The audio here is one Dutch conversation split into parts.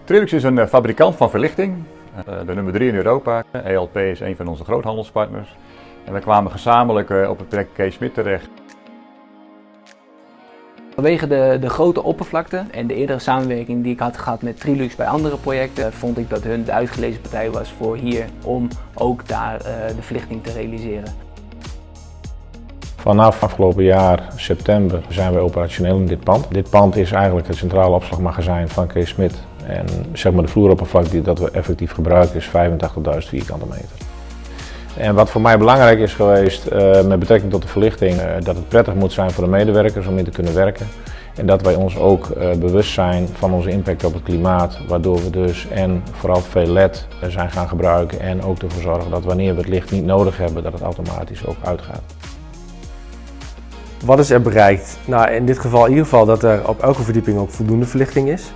Trilux is een fabrikant van verlichting, de nummer 3 in Europa. ELP is een van onze groothandelspartners. En we kwamen gezamenlijk op het project Kees Smit terecht. Vanwege de grote oppervlakte en de eerdere samenwerking die ik had gehad met Trilux bij andere projecten, vond ik dat hun de uitgelezen partij was voor hier om ook daar de verlichting te realiseren. Vanaf afgelopen jaar september zijn we operationeel in dit pand. Dit pand is eigenlijk het centrale opslagmagazijn van Kees Smit. En zeg maar de vloeroppervlakte dat we effectief gebruiken is 85.000 vierkante meter. En wat voor mij belangrijk is geweest met betrekking tot de verlichting, dat het prettig moet zijn voor de medewerkers om in te kunnen werken. En dat wij ons ook bewust zijn van onze impact op het klimaat, waardoor we dus en vooral veel LED zijn gaan gebruiken en ook ervoor zorgen dat wanneer we het licht niet nodig hebben, dat het automatisch ook uitgaat. Wat is er bereikt? Nou, in dit geval in ieder geval dat er op elke verdieping ook voldoende verlichting is.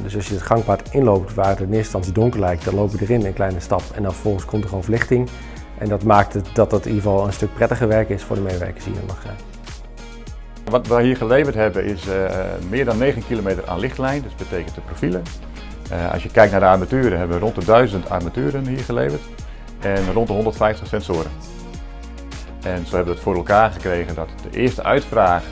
Dus als je het gangpad inloopt waar het in eerste instantie donker lijkt, dan loop je erin een kleine stap en dan vervolgens komt er gewoon verlichting. En dat maakt het dat het in ieder geval een stuk prettiger werk is voor de medewerkers hier in het magazijn. Wat we hier geleverd hebben is meer dan 9 kilometer aan lichtlijn, dus dat betekent de profielen. Als je kijkt naar de armaturen hebben we rond de 1000 armaturen hier geleverd en rond de 150 sensoren. En zo hebben we het voor elkaar gekregen dat de eerste uitvraag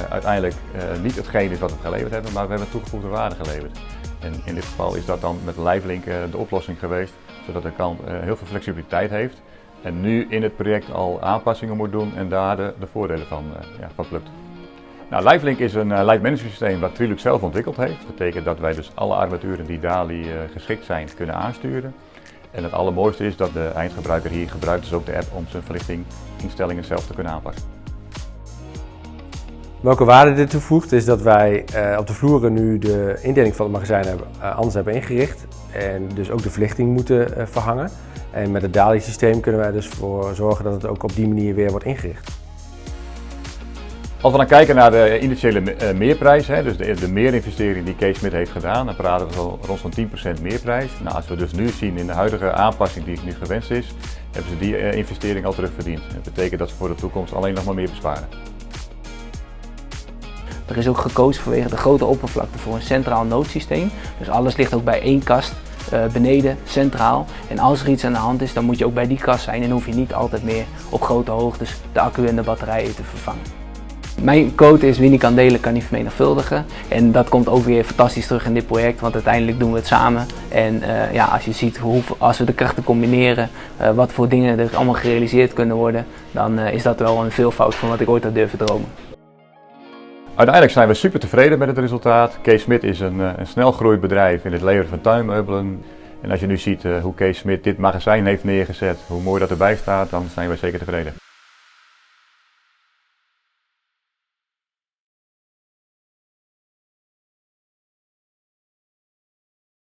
uiteindelijk niet hetgeen is wat we geleverd hebben, maar we hebben toegevoegde waarde geleverd. En in dit geval is dat dan met LiveLink de oplossing geweest, zodat de klant heel veel flexibiliteit heeft. En nu in het project al aanpassingen moet doen en daar de voordelen van plukt. Nou, LiveLink is een light management systeem wat Trilux zelf ontwikkeld heeft. Dat betekent dat wij dus alle armaturen die DALI geschikt zijn kunnen aansturen. En het allermooiste is dat de eindgebruiker hier gebruikt dus ook de app om zijn verlichtinginstellingen zelf te kunnen aanpassen. Welke waarde dit toevoegt is dat wij op de vloeren nu de indeling van het magazijn anders hebben ingericht. En dus ook de verlichting moeten verhangen. En met het DALI systeem kunnen wij dus voor zorgen dat het ook op die manier weer wordt ingericht. Als we dan kijken naar de initiële meerprijs, dus de meerinvestering die Kees Smit heeft gedaan, dan praten we zo rond zo'n 10% meerprijs. Nou, als we dus nu zien in de huidige aanpassing die nu gewenst is, hebben ze die investering al terugverdiend. Dat betekent dat ze voor de toekomst alleen nog maar meer besparen. Er is ook gekozen vanwege de grote oppervlakte voor een centraal noodsysteem. Dus alles ligt ook bij één kast, beneden, centraal. En als er iets aan de hand is, dan moet je ook bij die kast zijn en hoef je niet altijd meer op grote hoogtes de accu en de batterijen te vervangen. Mijn quote is: wie niet kan delen, kan niet vermenigvuldigen. En dat komt ook weer fantastisch terug in dit project, want uiteindelijk doen we het samen. En als je ziet als we de krachten combineren, wat voor dingen er allemaal gerealiseerd kunnen worden, dan is dat wel een veelvoud van wat ik ooit had durven dromen. Uiteindelijk zijn we super tevreden met het resultaat. Kees Smit is een snel groeiend bedrijf in het leveren van tuinmeubelen. En als je nu ziet hoe Kees Smit dit magazijn heeft neergezet, hoe mooi dat erbij staat, dan zijn we zeker tevreden.